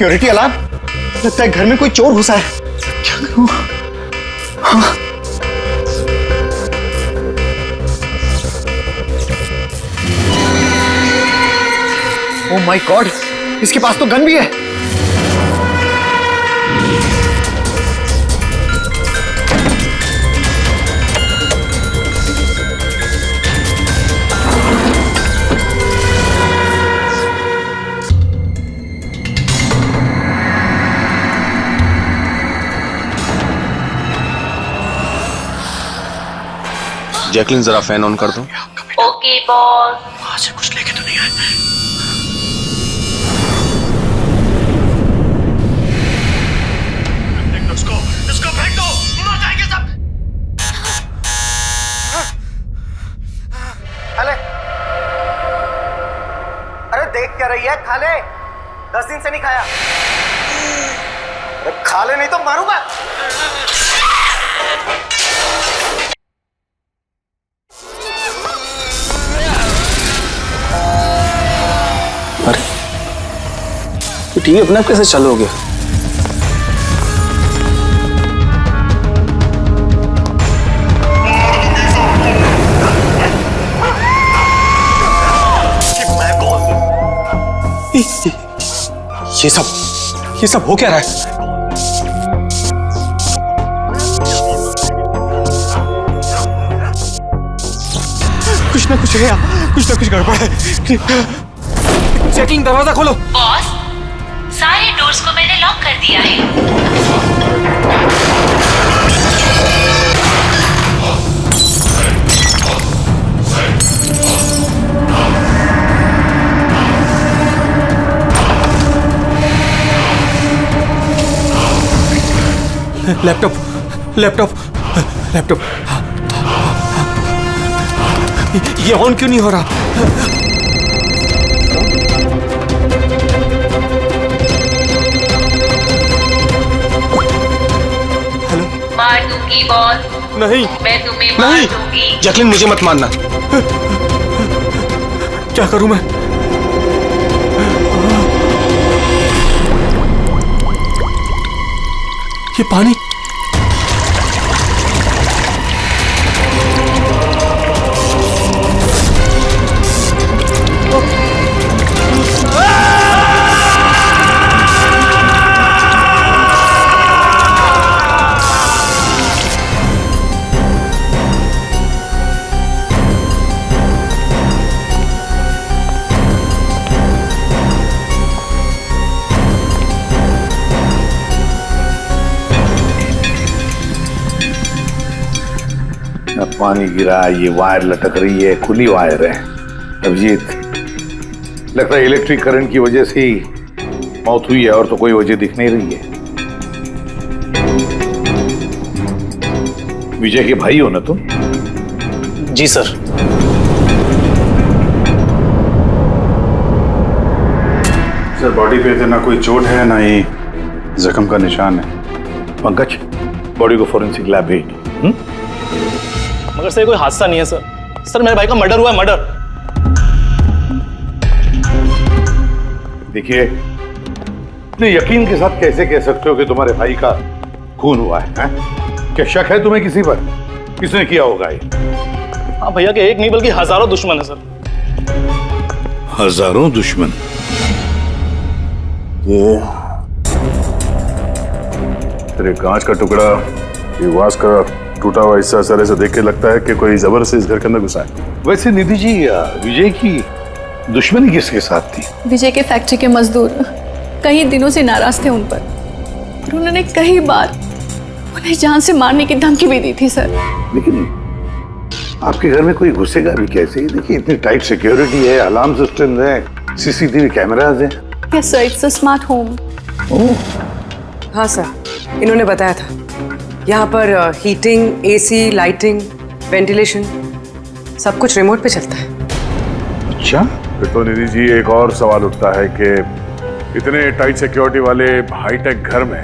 Security alarm, लगता है घर में कोई चोर घुसा है। क्या करूं? हाँ। ओह माय गॉड, इसके पास तो गन भी है। जैकलिन जरा फैन ऑन कर दो। Okay boss. वहां से कुछ लेके तो नहीं आए? इसको फेंक दो, मर जाएंगे सब। अरे अरे देख क्या रही है? खा ले, 10 दिन से नहीं खाया। अरे खा ले नहीं तो मारूंगा। अरे तो टीवी अपने आप कैसे चालू हो गया? ये सब हो क्या रहा है? कुछ ना कुछ है, कुछ ना कुछ गड़बड़ है। जैकलिन दरवाजा खोलो। बॉस, सारे डोर्स को मैंने लॉक कर दिया है। लैपटॉप लैपटॉप लैपटॉप, ये ऑन क्यों नहीं हो रहा? हेलो? मार दूंगी बॉस, नहीं मैं तुम्हें मार नहीं। दूंगी। जैकलिन मुझे मत मारना। क्या करूं मैं? ये पानी, पानी गिरा, ये वायर लटक रही है, खुली वायर है। अभिजीत, लगता है इलेक्ट्रिक करंट की वजह से ही मौत हुई है, और तो कोई वजह दिख नहीं रही है। विजय के भाई हो ना तुम? जी सर। सर बॉडी पे तो ना कोई चोट है ना ही जख्म का निशान है। पंकज, बॉडी को फोरेंसिक लैब भेज दो। मगर सर कोई हादसा नहीं है सर। सर मेरे भाई का मर्डर हुआ है, मर्डर। देखिए, इतने यकीन के साथ कैसे कह सकते हो कि तुम्हारे भाई का खून हुआ है? क्या शक है तुम्हें किसी पर? किसने किया होगा ये? हाँ भैया के एक नहीं बल्कि हजारों दुश्मन है सर। हजारों दुश्मन? ये तेरे कांच का टुकड़ा, ये वास का टूटा हुआ हिस्सा सर ऐसे देख के लगता है कि कोई जबरदस्ती इस घर के अंदर घुसा है। वैसे निधि जी, विजय की दुश्मनी किसके साथ थी? विजय के फैक्ट्री के मजदूर कई दिनों से नाराज थे उन पर, और उन्होंने कई बार उन्हें जान से मारने की धमकी भी दी थी सर। लेकिन आपके घर में कोई घुसेगा भी कैसे? देखिए, इतनी टाइट सिक्योरिटी है, अलार्म सिस्टम है, सीसीटीवी कैमराज हैं। Yes sir, it's a smart home. हाँ सर, इन्होंने बताया था यहाँ पर हीटिंग, एसी, लाइटिंग, वेंटिलेशन सब कुछ रिमोट पे चलता है। अच्छा, फिर तो निधि जी एक और सवाल उठता है कि इतने टाइट सिक्योरिटी वाले हाईटेक घर में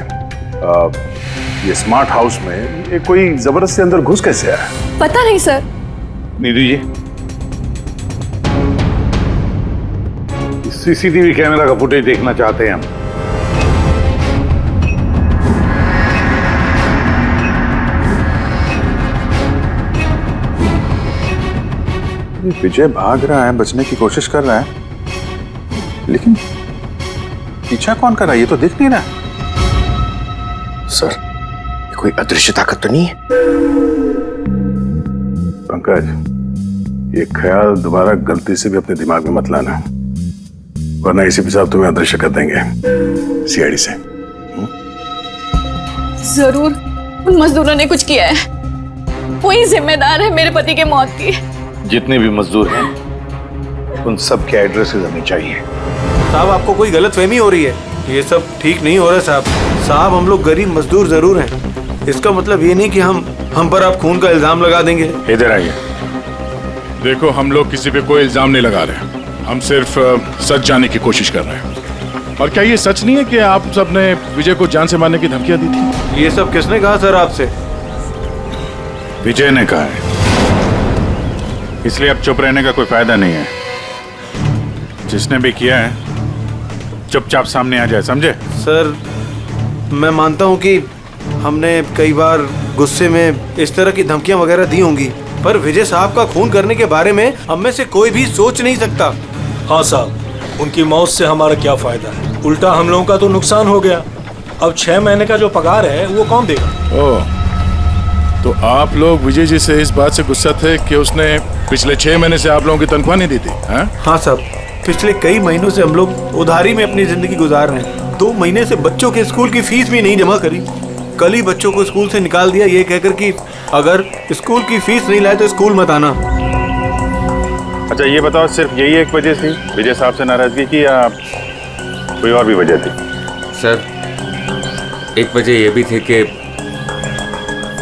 ये स्मार्ट हाउस में ये कोई जबरदस्ती अंदर घुस कैसे आया? पता नहीं sir. Nidhi ji, CCTV camera का फुटेज देखना चाहते हैं हम। विजय भाग रहा है, बचने की कोशिश कर रहा है, लेकिन पीछा कौन कर रहा है ये तो दिख नहीं रहा। सर, ये कोई अदृश्य ताकत तो नहीं है? पंकज, ये ख्याल दोबारा गलती से भी अपने दिमाग में मत लाना, वरना एसीपी साहब तुम्हें अदृश्य कर देंगे सीआईडी से। जरूर उन मजदूरों ने कुछ किया है, वही जिम्मेदार है मेरे पति के मौत की। जितने भी मजदूर हैं उन सब के एड्रेसेस हमें चाहिए। साहब, आपको कोई गलतफहमी हो रही है, ये सब ठीक नहीं हो रहा साहब। साहब, हम लोग गरीब मजदूर जरूर हैं, इसका मतलब ये नहीं कि हम पर आप खून का इल्जाम लगा देंगे। इधर आइए। देखो, हम लोग किसी पे कोई इल्जाम नहीं लगा रहे, हम सिर्फ सच जानने की कोशिश कर रहे हैं। और क्या ये सच नहीं है कि आप सबने विजय को जान से मारने की धमकियां दी थी? ये सब किसने कहा सर आपसे? विजय ने कहा है, इसलिए अब चुप रहने का कोई फायदा नहीं है। जिसने भी किया है चुपचाप सामने आ जाए, समझे? सर, मैं मानता हूँ कि हमने कई बार गुस्से में इस तरह की धमकियां वगैरह दी होंगी, पर विजय साहब का खून करने के बारे में हम में से कोई भी सोच नहीं सकता। हाँ साहब, उनकी मौत से हमारा क्या फायदा है, उल्टा हम लोगों का तो नुकसान हो गया। अब 6 महीने का जो पगार है वो कौन देगा? ओह, तो आप लोग विजय जी से इस बात से गुस्सा थे कि उसने पिछले 6 महीने से आप लोगों की तनख्वाह नहीं दी थी? हाँ साहब, पिछले कई महीनों से हम लोग उधारी में अपनी जिंदगी गुजार रहे हैं। 2 महीने से बच्चों के स्कूल की फीस भी नहीं जमा करी। कल ही बच्चों को स्कूल से निकाल दिया ये कहकर कि अगर स्कूल की फीस नहीं लाए तो स्कूल मत आना। अच्छा, ये बताओ, सिर्फ यही एक वजह थी विजय साहब से नाराजगी की, या कोई और भी वजह थी? सर, एक वजह ये भी थी कि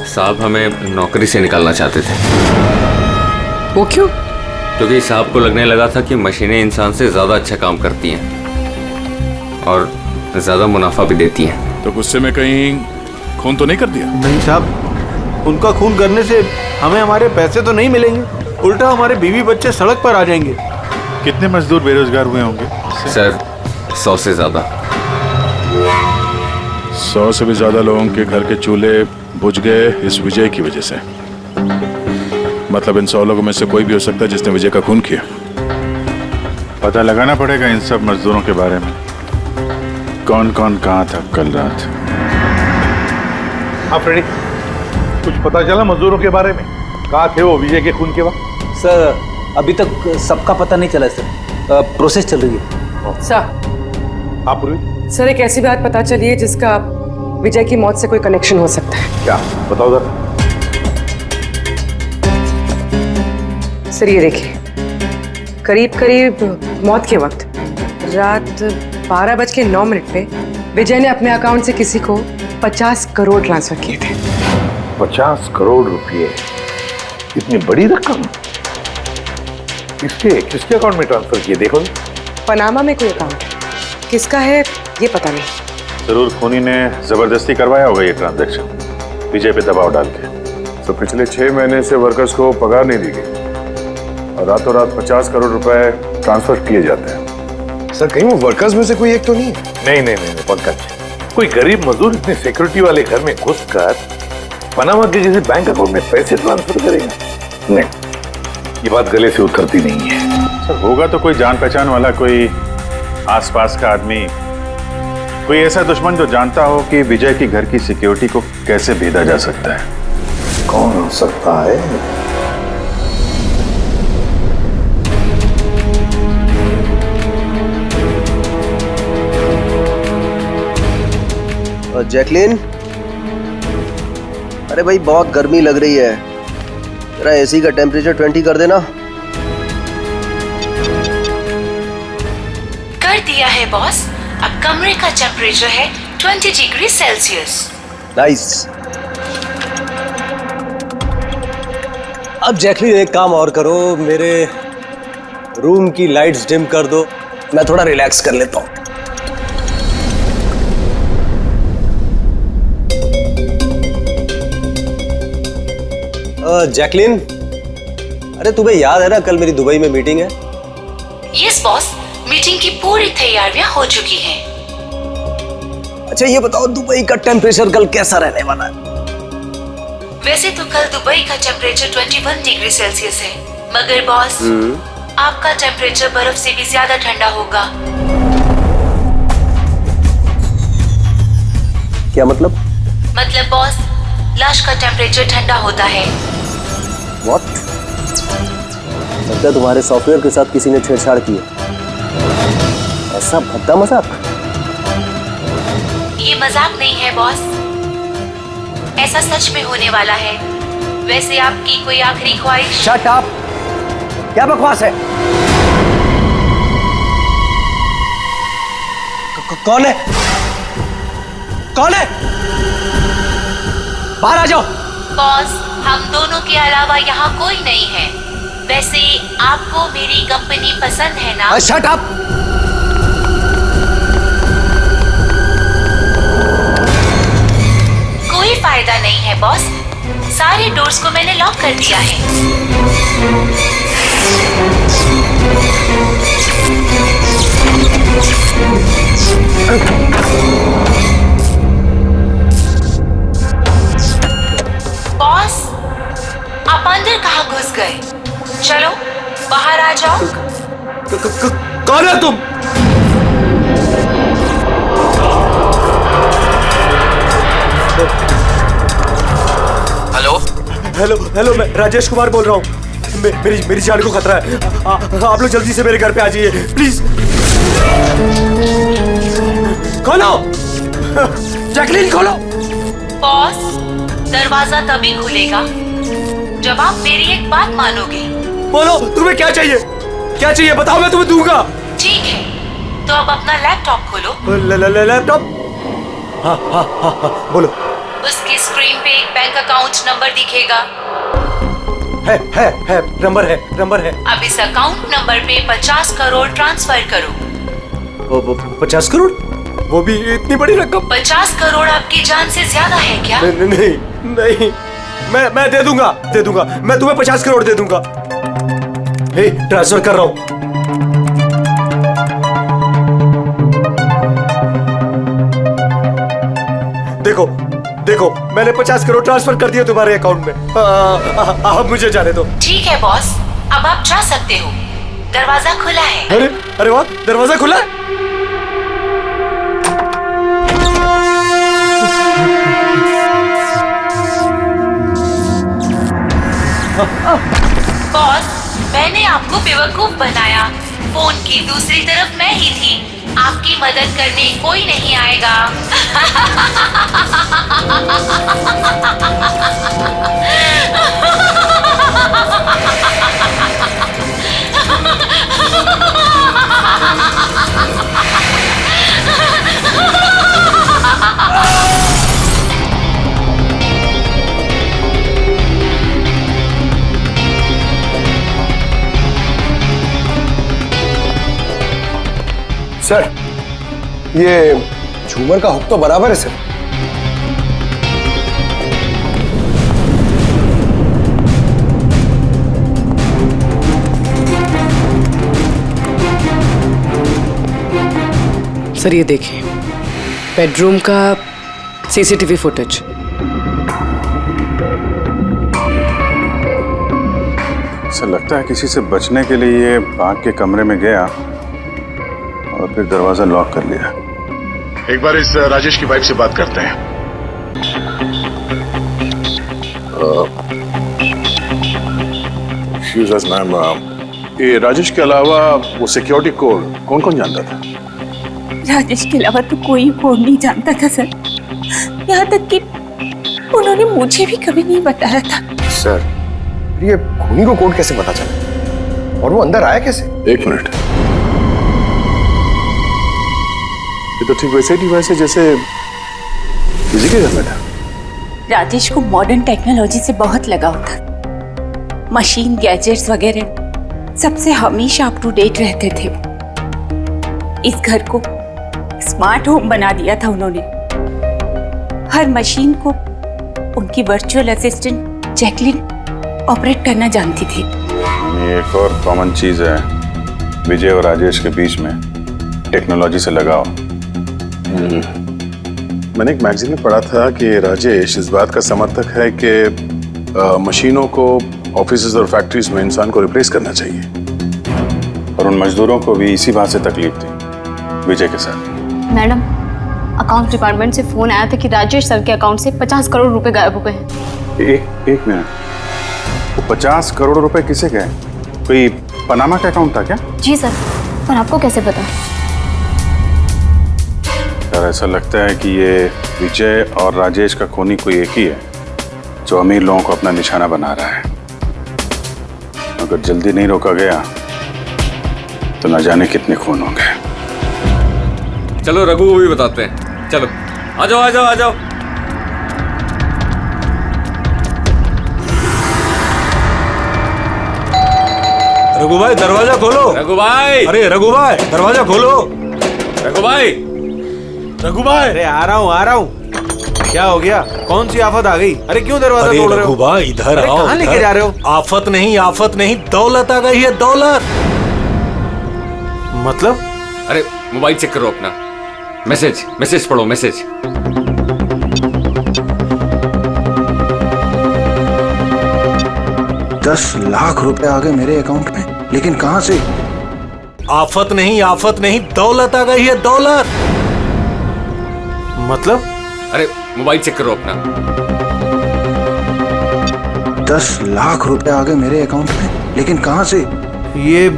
साहब हमें नौकरी से निकालना चाहते थे। वो क्यों? क्योंकि साहब को लगने लगा था कि मशीनें इंसान से ज़्यादा अच्छा काम करती हैं और ज़्यादा मुनाफा भी देती हैं। तो गुस्से में कहीं खून तो नहीं कर दिया? नहीं साहब, उनका खून करने से हमें हमारे पैसे तो नहीं मिलेंगे, उल्टा हमारे बीवी बच्चे सड़क पर आ जाएंगे। कितने मजदूर बेरोजगार हुए होंगे? सर, 100 से ज़्यादा। 100 से भी ज्यादा लोगों के घर के चूल्हे बुझ गए इस विजय की वजह से। मतलब इन 100 लोगों में से कोई भी हो सकता है जिसने विजय का खून किया। पता लगाना पड़ेगा इन सब मजदूरों के बारे में, कौन कौन कहाँ था कल रात। हाँ फ्रेडी, कुछ पता चला मजदूरों के बारे में? कहाँ थे वो विजय के खून के वक्त? सर, अभी तक सबका पता नहीं चला सर, प्रोसेस चल रही है। सर, आप सर, एक ऐसी बात पता चली है जिसका विजय की मौत से कोई कनेक्शन हो सकता है। क्या बताओ जरा। सर, ये देखिए, करीब करीब मौत के वक्त रात 12:09 पे विजय ने अपने अकाउंट से किसी को 50 करोड़ ट्रांसफर किए थे। 50 करोड़ रुपए, इतनी बड़ी रकम किसके अकाउंट में ट्रांसफर किए? देखो, पनामा में कोई अकाउंट है, किसका है ये पता नहीं। जरूर खूनी ने जबरदस्ती करवाया होगा ये ट्रांजैक्शन, विजय पे दबाव डाल के। तो पिछले 6 महीने से वर्कर्स को पगार नहीं दी गई और रातों रात 50 करोड़ रुपए ट्रांसफर किए जाते हैं। सर, कहीं वो वर्कर्स में से कोई एक तो नहीं है? नहीं पंकज, कोई गरीब मजदूर इतने सिक्योरिटी वाले घर में घुसकर पनामा के जैसे बैंक अकाउंट में पैसे ट्रांसफर करेगा? नहीं, ये बात गले से उतरती नहीं है। सर, होगा तो कोई जान पहचान वाला, कोई आसपास का आदमी, कोई ऐसा दुश्मन जो जानता हो कि विजय की घर की सिक्योरिटी को कैसे भेदा जा सकता है। कौन हो सकता है? जैकलिन, अरे भाई बहुत गर्मी लग रही है, जरा एसी का टेम्परेचर 20 कर देना। कर दिया है बॉस, अब कमरे का टेम्परेचर है 20 डिग्री सेल्सियस। नाइस। अब जैकलिन एक काम और करो, मेरे रूम की लाइट्स डिम कर दो, मैं थोड़ा रिलैक्स कर लेता हूँ। जैकलिन, अरे तुम्हें याद है ना कल मेरी दुबई में मीटिंग है? यस बॉस, मीटिंग की पूरी तैयारियां हो चुकी हैं। अच्छा ये बताओ, दुबई का टेम्परेचर कल कैसा रहने वाला है? वैसे तो कल दुबई का टेम्परेचर 21 डिग्री सेल्सियस है, मगर बॉस, आपका टेम्परेचर बर्फ से भी ज्यादा ठंडा होगा। क्या मतलब? मतलब बॉस, लाश का टेम्परेचर ठंडा होता है। What? लगता है तुम्हारे सॉफ्टवेयर के साथ किसी ने छेड़छाड़ की है। ऐसा भद्दा मजाक? ये मजाक नहीं है बॉस, ऐसा सच में होने वाला है। वैसे आपकी कोई आखिरी ख्वाहिश? Shut up! क्या बकवास है? कौन है? कौन है? बाहर आ जाओ। बॉस, हम दोनों के अलावा यहाँ कोई नहीं है। वैसे आपको मेरी कंपनी पसंद है ना? Shut up! कोई फायदा नहीं है बॉस, सारे डोर्स को मैंने लॉक कर दिया है। बॉस, आप अंदर कहाँ घुस गए? चलो बाहर आ जाओ। कौन है तुम? हेलो हेलो हेलो, मैं राजेश कुमार बोल रहा हूँ। मेरी जान को खतरा है। आप लोग जल्दी से मेरे घर पे आ जाइए प्लीज। खोलो जैकलीन, खोलो। बॉस, दरवाजा तभी खुलेगा जब आप मेरी एक बात मानोगे। बोलो तुम्हें क्या चाहिए? क्या चाहिए बताओ, मैं तुम्हें दूंगा। ठीक है, तो अब अपना लैपटॉप खोलो। लैपटॉप? हाँ हाँ हाँ हाँ, बोलो। उसकी स्क्रीन पे एक बैंक अकाउंट नंबर दिखेगा। है, नंबर है। अब इस अकाउंट नंबर पे 50 करोड़ ट्रांसफर करो। 50 करोड़? वो भी इतनी बड़ी रकम? 50 करोड़ आपकी जान से ज्यादा है क्या? नहीं, मैं दे दूंगा। मैं तुम्हें 50 करोड़ दे दूंगा। ट्रांसफर कर रहा हूँ। देखो मैंने 50 करोड़ ट्रांसफर कर दिए तुम्हारे अकाउंट में। अब मुझे जाने दो। ठीक है बॉस, अब आप जा सकते हो। दरवाजा खुला है। अरे वाह, दरवाजा खुला है। बॉस, मैंने आपको बेवकूफ बनाया। फोन की दूसरी तरफ मैं ही थी। आपकी मदद करने कोई नहीं आएगा। सर, ये झूमर का हुक तो बराबर है सर। सर ये देखिए, बेडरूम का सीसीटीवी फुटेज। सर लगता है किसी से बचने के लिए ये आग के कमरे में गया और फिर दरवाजा लॉक कर लिया। एक बार इस राजेश की वाइफ से बात करते हैं। मैम, ये राजेश के अलावा वो सिक्योरिटी कोड कौन कौन जानता था? राजेश के अलावा तो कोई कोड नहीं जानता था सर। यहाँ तक कि उन्होंने मुझे भी कभी नहीं बताया था। सर, ये खूनी को कोड कैसे पता चला और वो अंदर आया कैसे? एक मिनट, ये तो ठीक वैसे डिवाइस है जैसे किसी के घर में था। राजेश को मॉडर्न टेक्नोलॉजी से बहुत लगाव था। मशीन, गैजेट्स वगैरह सबसे हमेशा अप टू डेट रहते थे। इस घर को स्मार्ट होम बना दिया था उन्होंने। हर मशीन को उनकी वर्चुअल असिस्टेंट जैकलिन ऑपरेट करना जानती थी। ये एक और कॉमन चीज है विजय और राजेश के बीच में, टेक्नोलॉजी से लगाव। मैंने एक मैगजीन में पढ़ा था कि राजेश इस बात का समर्थक है कि मशीनों को ऑफिसेज और फैक्ट्रीज में इंसान को रिप्लेस करना चाहिए, और उन मजदूरों को भी इसी बात से तकलीफ थी विजय के साथ। मैडम, अकाउंट डिपार्टमेंट से फोन आया था कि राजेश सर के अकाउंट से 50 करोड़ रुपए गायब हो गए हैं। एक मिनट, वो 50 करोड़ रुपए किसे गए? कोई पनामा का अकाउंट था क्या? जी सर, पर आपको कैसे पता? यार ऐसा लगता है कि ये विजय और राजेश का खूनी कोई एक ही है, जो अमीर लोगों को अपना निशाना बना रहा है। अगर जल्दी नहीं रोका गया तो न जाने कितने खून होंगे। चलो रघु को भी बताते हैं। चलो आ जाओ आ जाओ आ जाओ। रघु भाई दरवाजा खोलो। रघु भाई, अरे रघु भाई दरवाजा खोलो। रघु भाई, रघु भाई, अरे आ रहा हूँ। क्या हो गया? कौन सी आफत आ गई? अरे क्यों दरवाजा तोड़ रहे हो? रघु भाई इधर आओ। कहाँ लेके जा रहे हो? आफत नहीं दौलत आ गई है, दौलत। मतलब? अरे मोबाइल चेक करो अपना। मैसेज पढ़ो, मैसेज। 10 लाख रुपए आ गए मेरे अकाउंट में, लेकिन कहां से? आफत नहीं दौलत आ गई है, दौलत। मतलब? अरे मोबाइल चेक करो अपना। 10 लाख रुपए आ गए मेरे अकाउंट में, लेकिन कहां से? ये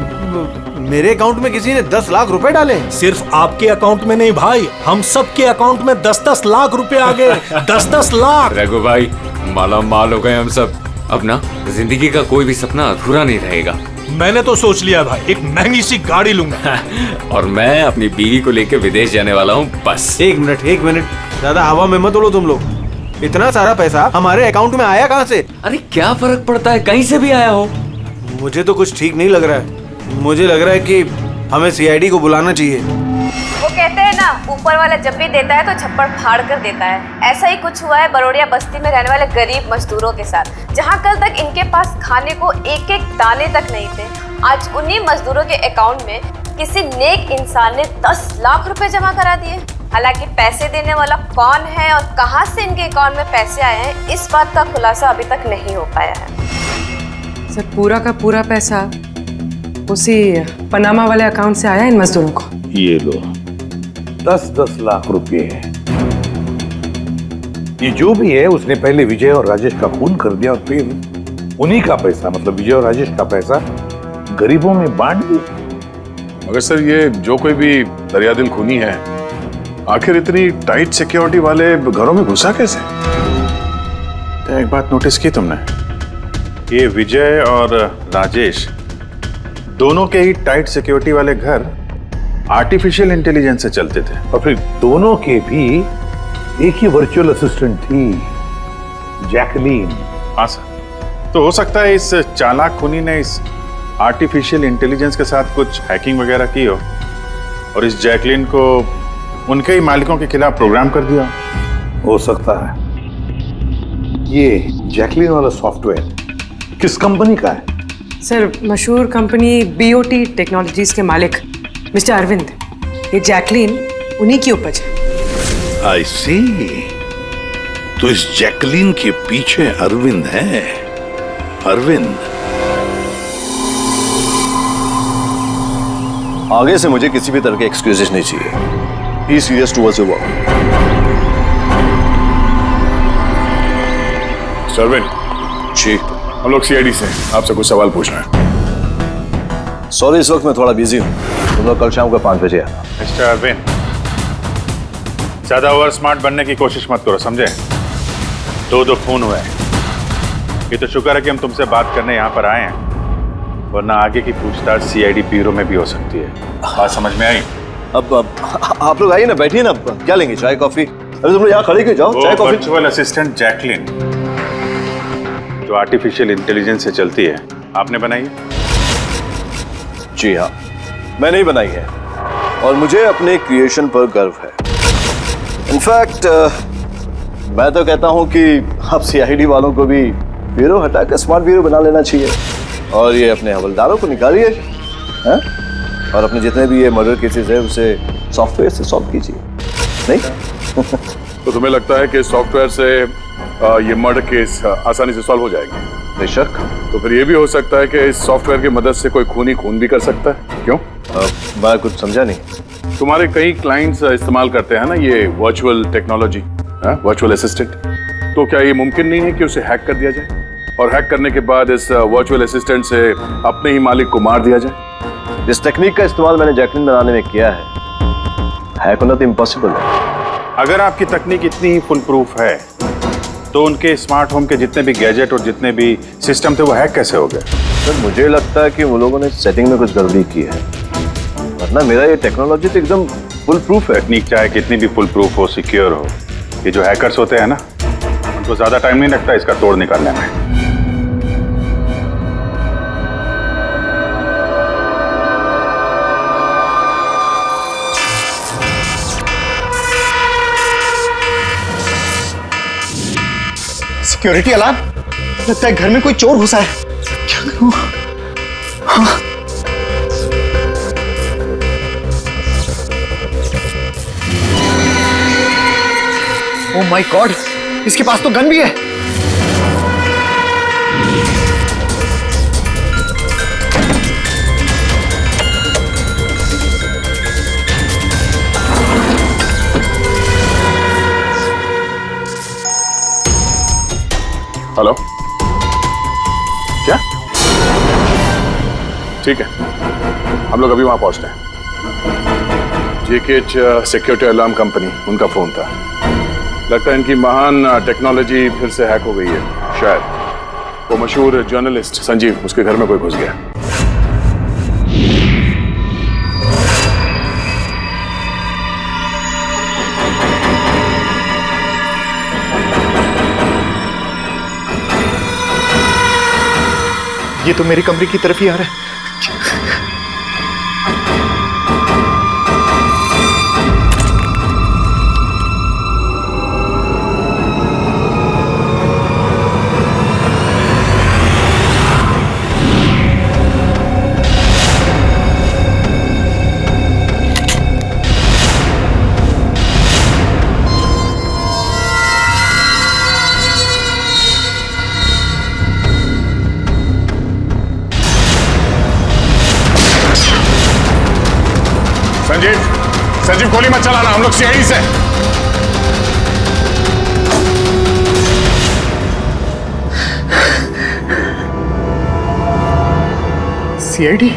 मेरे अकाउंट में किसी ने 10 लाख रुपए डाले? सिर्फ आपके अकाउंट में नहीं भाई, हम सब के अकाउंट में 10-10 लाख रुपए आ गए। 10-10 लाख। रघु भाई माला माल हो गए हम सब। अब ना जिंदगी का कोई भी सपना अधूरा नहीं रहेगा। मैंने तो सोच लिया भाई, एक महंगी सी गाड़ी लूंगा। और मैं अपनी बीवी को लेकर विदेश जाने वाला हूँ बस। एक मिनट, ज्यादा हवा में मत उड़ो तुम लोग। इतना सारा पैसा हमारे अकाउंट में आया कहाँ से? अरे क्या फर्क पड़ता है, कहीं से भी आया हो। मुझे तो कुछ ठीक नहीं लग रहा है। मुझे लग रहा है कि हमें सीआईडी को बुलाना चाहिए। वो कहते हैं ना, ऊपर वाला जब भी देता है तो छप्पड़ फाड़ कर देता है। ऐसा ही कुछ हुआ है बरोड़िया बस्ती में रहने वाले गरीब मजदूरों के साथ, जहां कल तक इनके पास खाने को एक एक दाने तक नहीं थे। आज उन्हीं मजदूरों के अकाउंट में किसी नेक इंसान ने 10 लाख रुपए जमा करा दिए। हालांकि पैसे देने वाला कौन है और कहां से इनके अकाउंट में पैसे आए हैं, इस बात का खुलासा अभी तक नहीं हो पाया है। सर, पूरा का पूरा पैसा उसी पनामा वाले अकाउंट से आया इन मजदूरों को। ये लो 10-10 लाख रुपए है। ये जो भी है उसने पहले विजय और राजेश का खून कर दिया और फिर उन्हीं का पैसा, मतलब विजय और राजेश का पैसा गरीबों में बांट दिया। मगर सर, ये जो कोई भी दरियादिल खूनी है, आखिर इतनी टाइट सिक्योरिटी वाले घरों में घुसा कैसे? एक बात नोटिस की तुमने? ये विजय और राजेश दोनों के ही टाइट सिक्योरिटी वाले घर आर्टिफिशियल इंटेलिजेंस से चलते थे, और फिर दोनों के भी एक ही वर्चुअल असिस्टेंट थी, जैकलीन। हाँ सर, तो हो सकता है इस चालाक खूनी ने इस आर्टिफिशियल इंटेलिजेंस के साथ कुछ हैकिंग वगैरह की हो और इस जैकलीन को उनके ही मालिकों के खिलाफ प्रोग्राम कर दिया। हो सकता है। ये जैकलीन वाला सॉफ्टवेयर किस कंपनी का है? सर, मशहूर कंपनी BOT टेक्नोलॉजीज के मालिक मिस्टर अरविंद, ये जैकलीन उन्हीं की उपज है। आई सी। तो इस जैकलीन के पीछे अरविंद है। अरविंद, आगे से मुझे किसी भी तरह के एक्सक्यूजेस नहीं चाहिए। Be serious towards your work. Arvind ji, हम लोग सीआईडी से आपसे कुछ सवाल पूछना है। सॉरी, इस वक्त मैं थोड़ा बिजी हूँ। तुम लोग कल शाम को 5 बजे आना। मिस्टर अरविंद, ज्यादा ओवर स्मार्ट बनने की कोशिश मत करो, समझे? 2 खून हुए। ये तो शुक्र है कि हम तुमसे बात करने यहाँ पर आए हैं, वरना आगे की पूछताछ सीआईडी ब्यूरो में भी हो सकती है। बात समझ में आई? अब आप लोग आइए ना, बैठिए ना। क्या लेंगे, चाय कॉफी? अरे तुम लोग यहाँ खड़े क्यों? जाओ चाय कॉफी। वर्चुअल असिस्टेंट जैकलीन जो आर्टिफिशियल इंटेलिजेंस से चलती है, आपने बनाई है? जी हाँ, मैंने ही बनाई है और मुझे अपने क्रिएशन पर गर्व है। इनफैक्ट मैं तो कहता हूँ कि आप सीआईडी वालों को भी ब्यूरो हटाकर स्मार्ट ब्यूरो बना लेना चाहिए और ये अपने हवलदारों को निकालिए, हैं? और अपने जितने भी ये मर्डर केसेस है उसे सॉफ्टवेयर से सॉल्व कीजिए। नहीं? तो तुम्हें लगता है कि सॉफ्टवेयर से ये मर्डर केस आसानी से सॉल्व हो जाएगी? बेशक। तो फिर ये भी हो सकता है कि इस सॉफ्टवेयर की मदद से कोई खूनी खून भी कर सकता है। क्यों? मैं कुछ समझा नहीं। तुम्हारे कई क्लाइंट्स इस्तेमाल करते हैं ना ये वर्चुअल टेक्नोलॉजी, वर्चुअल असिस्टेंट। तो क्या ये मुमकिन नहीं है कि उसे हैक कर दिया जाए और हैक करने के बाद इस वर्चुअल असिस्टेंट से अपने ही मालिक को मार दिया जाए? इस टेक्निक का इस्तेमाल मैंने जैकलिन बनाने में किया है। हैक होना तो इम्पॉसिबल है। अगर आपकी तकनीक इतनी ही फुल प्रूफ है तो उनके स्मार्ट होम के जितने भी गैजेट और जितने भी सिस्टम थे वो हैक कैसे हो गए? सर मुझे लगता है कि वो लोगों ने सेटिंग में कुछ गड़बड़ी की है, वरना मेरा ये टेक्नोलॉजी तो एकदम फुल प्रूफ है। तकनीक चाहे कितनी भी फुल प्रूफ हो, सिक्योर हो, ये जो हैकर्स होते हैं ना, उनको ज्यादा टाइम नहीं लगता इसका तोड़ निकालने में। सिक्योरिटी अलार्म, लगता है घर में कोई चोर घुसा है। क्या करूं? हाँ। ओह माय गॉड, इसके पास तो गन भी है। हेलो, क्या? ठीक है, हम लोग अभी वहां पहुंचते हैं। जेकेएच सिक्योरिटी अलार्म कंपनी, उनका फोन था। लगता है इनकी महान टेक्नोलॉजी फिर से हैक हो गई है। शायद वो मशहूर जर्नलिस्ट संजीव, उसके घर में कोई घुस गया। ये तो मेरे कमरे की तरफ ही आ रहा है। संजीव गोली मत चलाना, हम लोग सीआईडी से। सीआईडी?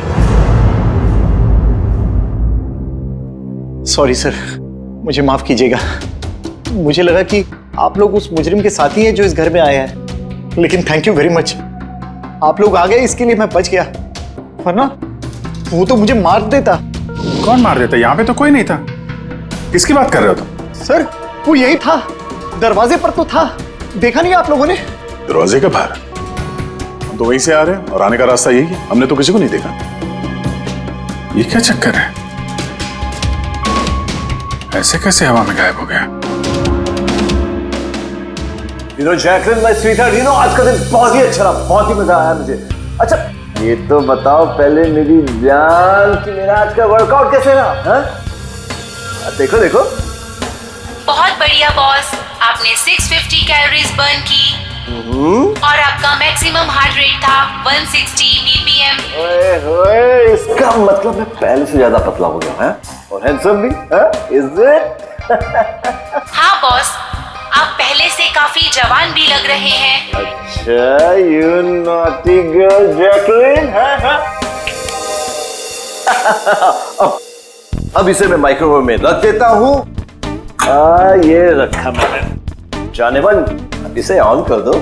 सॉरी सर, मुझे माफ कीजिएगा। मुझे लगा कि आप लोग उस मुजरिम के साथी हैं जो इस घर में आए हैं, लेकिन थैंक यू वेरी मच। आप लोग आ गए, इसके लिए मैं बच गया, वरना वो तो मुझे मार देता। कौन मार देता? यहाँ पे तो कोई नहीं था। किसकी बात कर रहे हो तुम? सर वो यही था, दरवाजे पर तो था, देखा नहीं आप लोगों ने? दरवाजे के बाहर? हम तो वहीं से आ रहे हैं और आने का रास्ता यही है, हमने तो किसी को नहीं देखा। ये क्या चक्कर है? ऐसे कैसे हवा में गायब हो गया? जैकलिन माय स्वीटहार्ट, आज का दिन बहुत ही अच्छा रहा, बहुत ही मजा आया मुझे। अच्छा ये तो बताओ पहले मेरी जान कि मेरा आज का वर्कआउट कैसे रहा? देखो देखो। बहुत बढ़िया बॉस, आपने 650 कैलोरीज बर्न की और आपका मैक्सिमम हार्ट रेट था 160 बीपीएम। ओए होए, इसका मतलब मैं पहले से ज्यादा पतला हो गया है और हैंडसम भी, इज इट? हाँ बॉस, आप पहले से काफी जवान भी लग रहे हैं। अच्छा, यू नॉटी गर्ल जैकलिन। अब इसे मैं माइक्रोवेव में रख देता हूँ। ये रखा मैंने। जाने मन, अब इसे ऑन कर दो।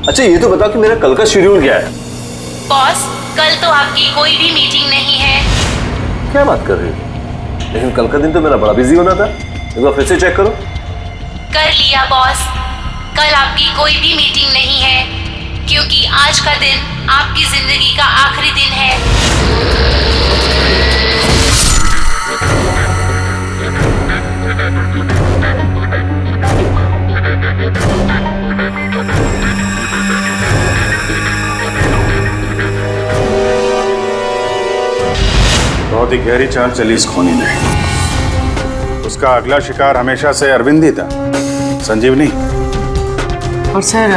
अच्छा ये तो बताओ कि मेरा कल का शेड्यूल क्या है? बॉस कल तो आपकी कोई भी मीटिंग नहीं है। क्या बात कर रही हो? लेकिन कल का दिन तो मेरा बड़ा बिजी होना था। एक बार फिर से चेक करो। कर लिया बॉस, कल आपकी कोई भी मीटिंग नहीं है, क्योंकि आज का दिन आपकी जिंदगी का आखिरी दिन है। बहुत ही गहरी चाल चली इस खूनी ने। उसका अगला शिकार हमेशा से अरविंद ही था, संजीव नहीं। और सर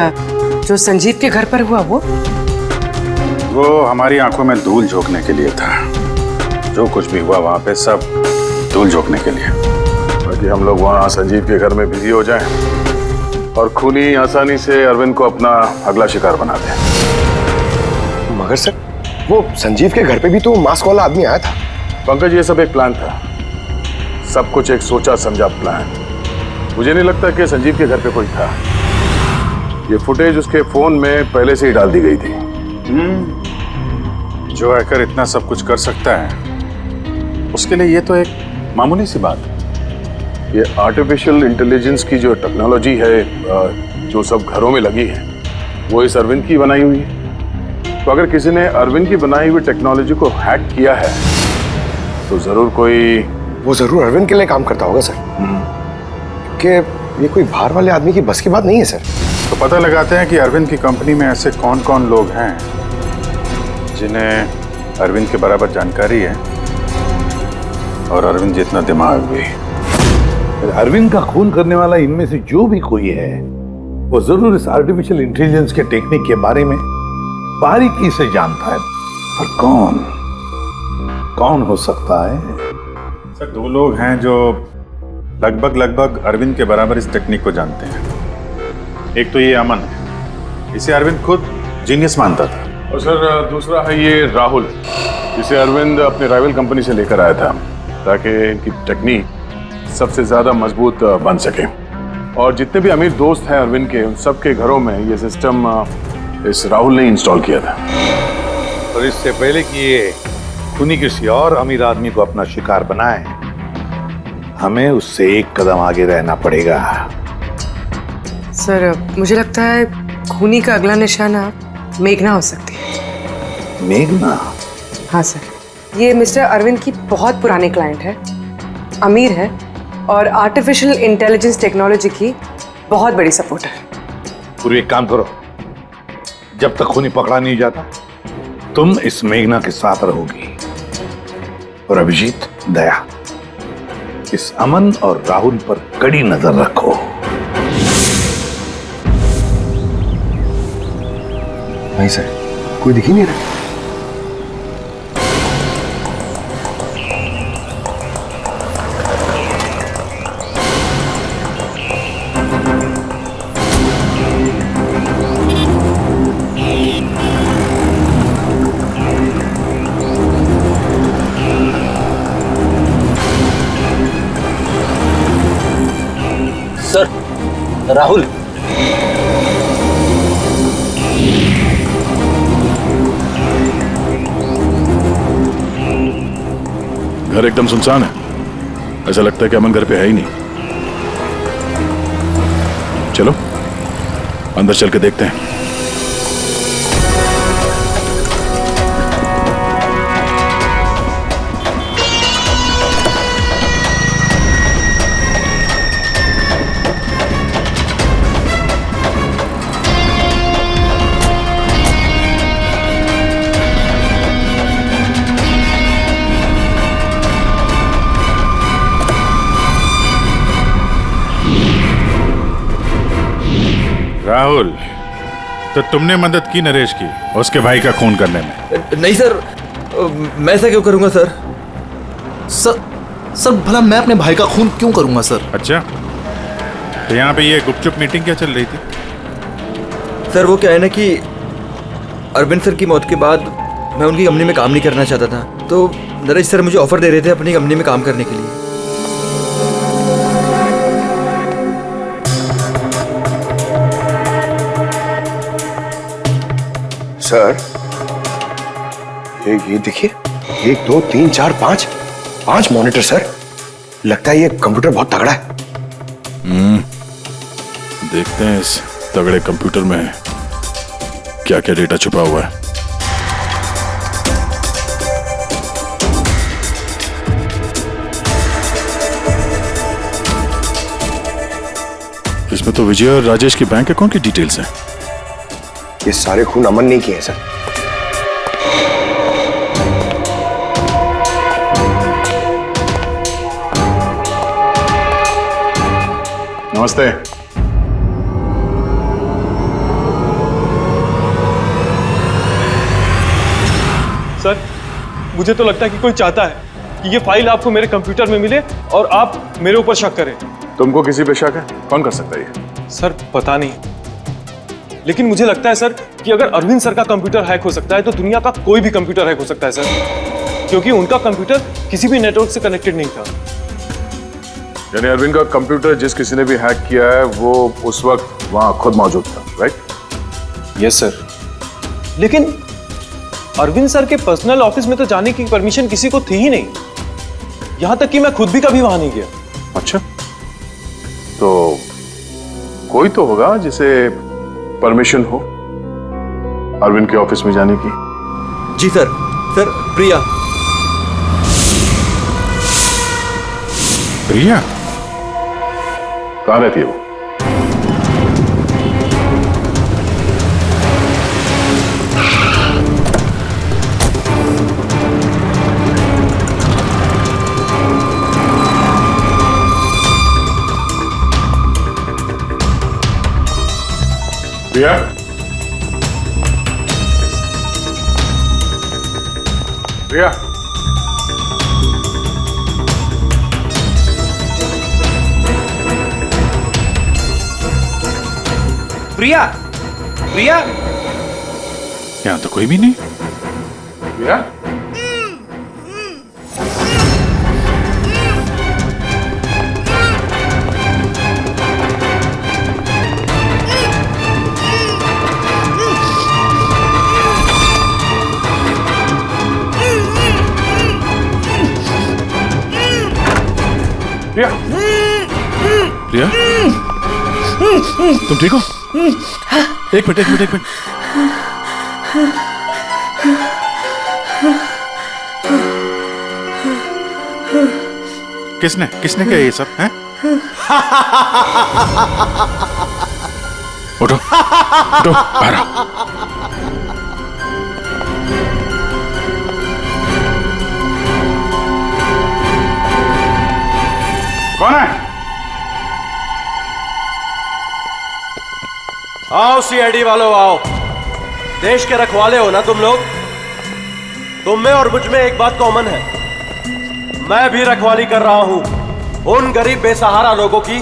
जो संजीव के घर पर हुआ वो हमारी आंखों में धूल झोंकने के लिए था। जो कुछ भी हुआ वहां पे सब धूल झोंकने के लिए, ताकि हम लोग वहाँ संजीव के घर में बिजी हो जाएं और खूनी आसानी से अरविंद को अपना अगला शिकार बना दें। मगर सर, वो संजीव के घर पे भी तो मास्क वाला आदमी आया था। पंकज, ये सब एक प्लान था, सब कुछ एक सोचा समझा प्लान। मुझे नहीं लगता कि संजीव के घर पे कोई था। ये फुटेज उसके फोन में पहले से ही डाल दी गई थी। जो हैकर इतना सब कुछ कर सकता है उसके लिए ये तो एक मामूली सी बात है। ये आर्टिफिशियल इंटेलिजेंस की जो टेक्नोलॉजी है, जो सब घरों में लगी है, वो इस अरविंद की बनाई हुई है। तो अगर किसी ने अरविंद की बनाई हुई टेक्नोलॉजी को हैक किया है तो जरूर वो जरूर अरविंद के लिए काम करता होगा सर, क्योंकि ये कोई बाहर वाले आदमी की बस की बात नहीं है सर। तो पता लगाते हैं कि अरविंद की कंपनी में ऐसे कौन कौन लोग हैं जिन्हें अरविंद के बराबर जानकारी है और अरविंद जितना दिमाग भी। अरविंद का खून करने वाला इनमें से जो भी कोई है वो जरूर इस आर्टिफिशियल इंटेलिजेंस के टेक्निक के बारे में बारीकी से जानता है। पर कौन हो सकता है? सर, दो लोग हैं जो लगभग अरविंद के बराबर इस टेक्निक को जानते हैं। एक तो ये अमन है, इसे अरविंद खुद जीनियस मानता था। और सर दूसरा है ये राहुल, जिसे अरविंद अपने राइवल कंपनी से लेकर आया था ताकि इनकी टेक्निक सबसे ज्यादा मजबूत बन सके। और जितने भी अमीर दोस्त हैं अरविंद के, उन सबके घरों में ये सिस्टम इस राहुल ने इंस्टॉल किया था। और इससे पहले कि ये खूनी किसी और अमीर आदमी को अपना शिकार बनाए, हमें उससे एक कदम आगे रहना पड़ेगा। सर, मुझे लगता है खूनी का अगला निशाना मेघना हो सकती है। मेघना? हाँ सर, ये मिस्टर अरविंद की बहुत पुरानी क्लाइंट है, अमीर है और आर्टिफिशियल इंटेलिजेंस टेक्नोलॉजी की बहुत बड़ी सपोर्टर। पूरी एक काम करो, जब तक खूनी पकड़ा नहीं जाता तुम इस मेघना के साथ रहोगी, और अभिजीत, दया, इस अमन और राहुल पर कड़ी नजर रखो। नहीं सर, कोई दिख ही नहीं रहा। सर, राहुल। घर एकदम सुनसान है, ऐसा लगता है कि अमन घर पे है ही नहीं। चलो अंदर चल के देखते हैं। राहुल, तो तुमने मदद की नरेश की उसके भाई का खून करने में? नहीं सर, मैं ऐसा क्यों करूंगा सर? सर भला मैं अपने भाई का खून क्यों करूंगा सर? अच्छा, तो यहाँ पे ये गुपचुप मीटिंग क्या चल रही थी? सर वो क्या है ना कि अरविंद सर की मौत के बाद मैं उनकी कंपनी में काम नहीं करना चाहता था, तो नरेश सर मुझे ऑफर दे रहे थे अपनी कंपनी में काम करने के लिए। सर, ये देखिए, 1 2 3 4 5 मॉनिटर सर। लगता है ये कंप्यूटर बहुत तगड़ा है। देखते हैं इस तगड़े कंप्यूटर में क्या क्या डेटा छुपा हुआ है। इसमें तो विजय और राजेश की बैंक अकाउंट की डिटेल्स हैं। ये सारे खून अमन नहीं किए हैं सर। नमस्ते। सर, मुझे तो लगता है कि कोई चाहता है कि ये फाइल आपको मेरे कंप्यूटर में मिले और आप मेरे ऊपर शक करें। तुमको किसी पे शक है? कौन कर सकता है ये? सर पता नहीं, लेकिन मुझे लगता है सर कि अगर अरविंद सर का कंप्यूटर हैक हो सकता है तो दुनिया का कोई भी कंप्यूटर हैक हो सकता है सर, क्योंकि उनका कंप्यूटर किसी भी नेटवर्क से कनेक्टेड नहीं था। यानी अरविंद का कंप्यूटर जिस किसी ने भी हैक किया है वो उस वक्त वहां खुद मौजूद था, राइट? यस सर, लेकिन अरविंद सर के पर्सनल ऑफिस में तो जाने की परमिशन किसी को थी ही नहीं, यहां तक कि मैं खुद भी कभी वहां नहीं गया। अच्छा, तो कोई तो होगा जिसे परमिशन हो अरविंद के ऑफिस में जाने की। जी सर। सर, प्रिया। प्रिया कहाँ रहती है वो? प्रिया? प्रिया? प्रिया? प्रिया? यहाँ तो कोई भी नहीं। प्रिया? प्रिया? प्रिया, तुम ठीक हो? एक मिनट। किसने किया ये सब है? उठो बाहर आओ। कौन है? आओ सीआईडी वालों, आओ। देश के रखवाले हो ना तुम लोग? तुम में और मुझ में एक बात कॉमन है, मैं भी रखवाली कर रहा हूं उन गरीब बेसहारा लोगों की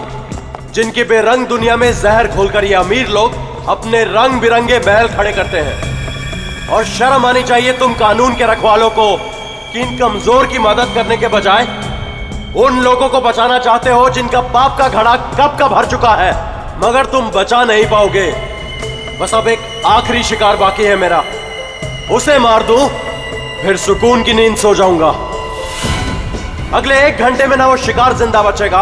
जिनकी बेरंग दुनिया में जहर खोलकर ये अमीर लोग अपने रंग बिरंगे महल खड़े करते हैं। और शर्म आनी चाहिए तुम कानून के रखवालों को कि इन कमजोर की मदद करने के बजाय उन लोगों को बचाना चाहते हो जिनका पाप का घड़ा कब का भर चुका है, मगर तुम बचा नहीं पाओगे। बस अब एक आखिरी शिकार बाकी है मेरा, उसे मार दूं फिर सुकून की नींद सो जाऊंगा। अगले 1 घंटे में ना वो शिकार जिंदा बचेगा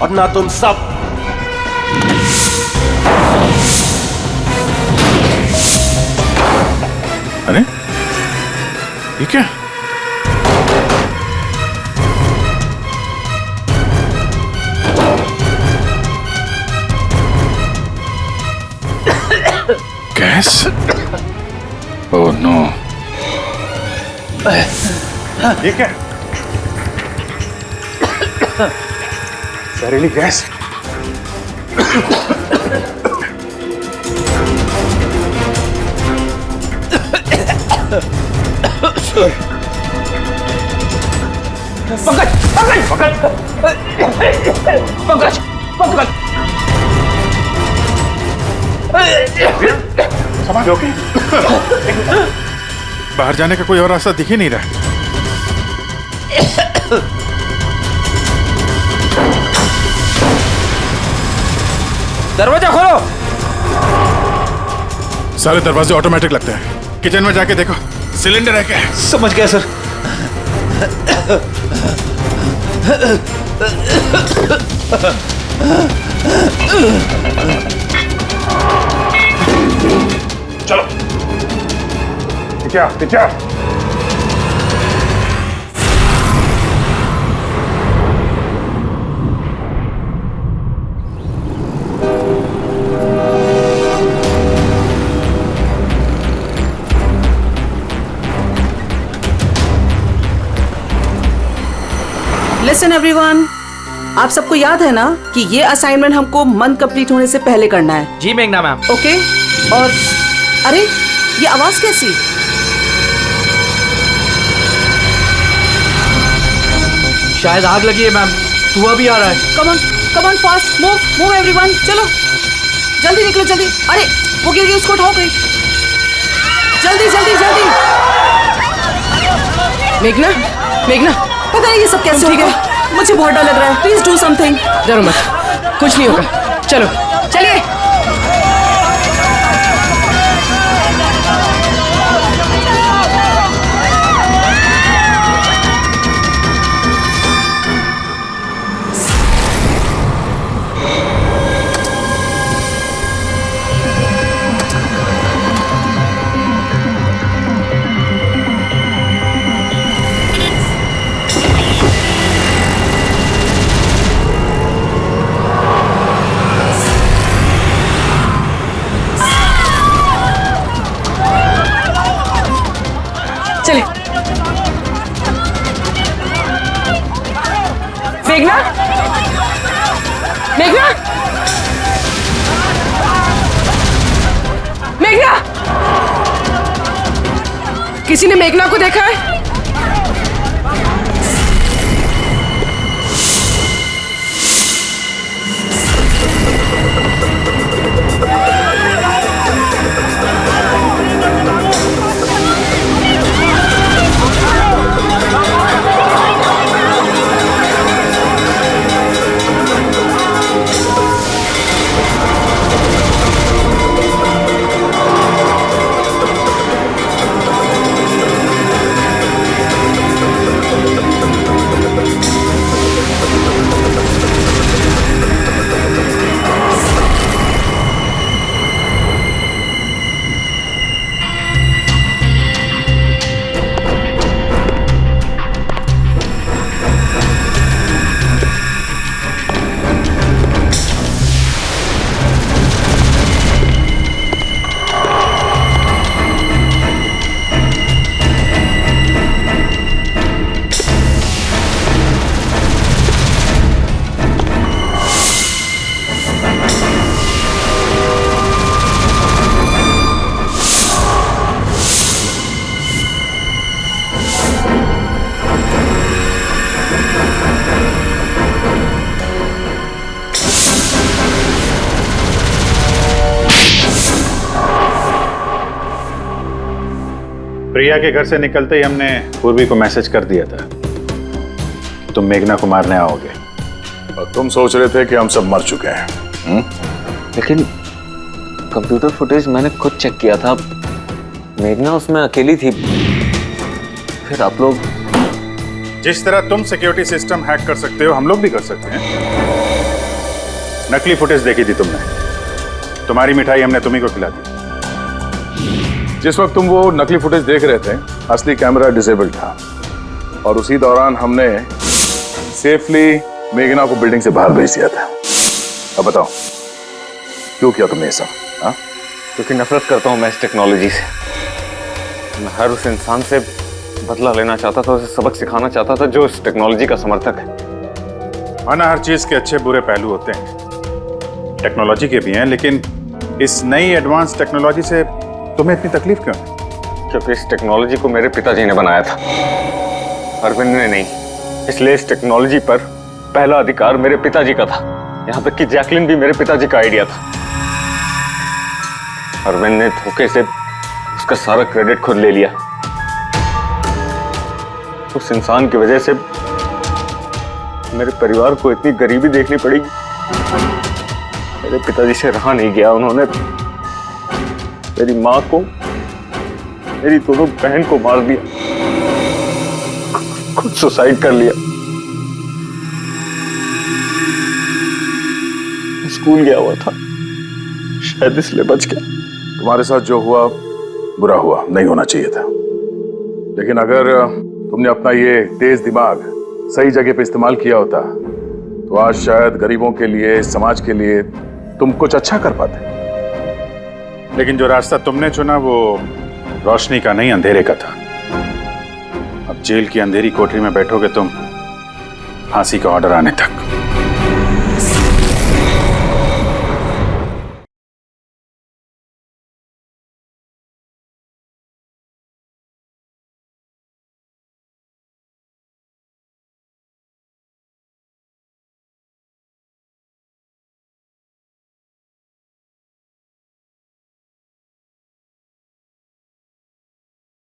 और ना तुम सब। अरे ये क्या? गैस? Oh no. ये क्या? जहरीली गैस? पंकज! समाज ओके? बाहर जाने का कोई और रास्ता दिख ही नहीं रहा। दरवाजा खोलो। सारे दरवाजे ऑटोमेटिक लगते हैं। किचन में जाके देखो, सिलेंडर है क्या? समझ गया सर। चलो पीछे। लिसन एवरीवन, आप सबको याद है ना कि ये असाइनमेंट हमको मंथ कंप्लीट होने से पहले करना है। जी मेघना मैम। ओके। और अरे ये आवाज कैसी? शायद आग लगी है मैम, धुआं भी आ रहा है। Come on fast, move everyone, चलो जल्दी निकलो जल्दी। अरे वो गिर गई, उसको उठाओ कोई, जल्दी जल्दी जल्दी। मेघना, मेघना, पता नहीं ये सब कैसे हो गया, मुझे बहुत डर लग रहा है, प्लीज डू समथिंग। डरो मत, कुछ नहीं होगा, चलो चलिए। चले मेघना, मेघना, मेघना, किसी ने मेघना को देखा है? प्रिया के घर से निकलते ही हमने पूर्वी को मैसेज कर दिया था कि तुम मेघना को मारने आओगे, और तुम सोच रहे थे कि हम सब मर चुके हैं। लेकिन कंप्यूटर फुटेज मैंने खुद चेक किया था, मेघना उसमें अकेली थी। फिर आप लोग जिस तरह तुम सिक्योरिटी सिस्टम हैक कर सकते हो हम लोग भी कर सकते हैं। नकली फुटेज देखी थी तुमने, तुम्हारी मिठाई हमने तुम्ही को खिला दी। जिस वक्त तुम वो नकली फुटेज देख रहे थे असली कैमरा डिसेबल था, और उसी दौरान हमने सेफली मेघना को बिल्डिंग से बाहर भेज दिया था। अब बताओ क्यों किया तुमने ये सब? क्योंकि नफरत करता हूं मैं इस टेक्नोलॉजी से। मैं हर उस इंसान से बदला लेना चाहता था, उसे सबक सिखाना चाहता था जो इस टेक्नोलॉजी का समर्थक है। माना हर चीज के अच्छे बुरे पहलू होते हैं, टेक्नोलॉजी के भी हैं, लेकिन इस नई एडवांस टेक्नोलॉजी से तुम्हें इतनी तकलीफ क्यों? क्योंकि इस टेक्नोलॉजी को मेरे पिताजी ने बनाया था, अरविंद ने नहीं। इसलिए इस टेक्नोलॉजी पर पहला अधिकार मेरे पिताजी का था। यहाँ तक कि जैकलिन भी मेरे पिताजी का आइडिया था। अरविंद ने धोखे से उसका सारा क्रेडिट खुद ले लिया। उस इंसान की वजह से मेरे परिवार को इतनी गरीबी देखनी पड़ेगी। मेरे पिताजी से रहा नहीं गया, उन्होंने मेरी माँ को, मेरी दोनों बहन को मार दिया, खुद सुसाइड कर लिया। स्कूल गया हुआ था, शायद इसलिए बच गया। तुम्हारे साथ जो हुआ बुरा हुआ, नहीं होना चाहिए था। लेकिन अगर तुमने अपना ये तेज दिमाग सही जगह पे इस्तेमाल किया होता तो आज शायद गरीबों के लिए, समाज के लिए तुम कुछ अच्छा कर पाते। लेकिन जो रास्ता तुमने चुना वो रोशनी का नहीं, अंधेरे का था। अब जेल की अंधेरी कोठरी में बैठोगे तुम फांसी का ऑर्डर आने तक।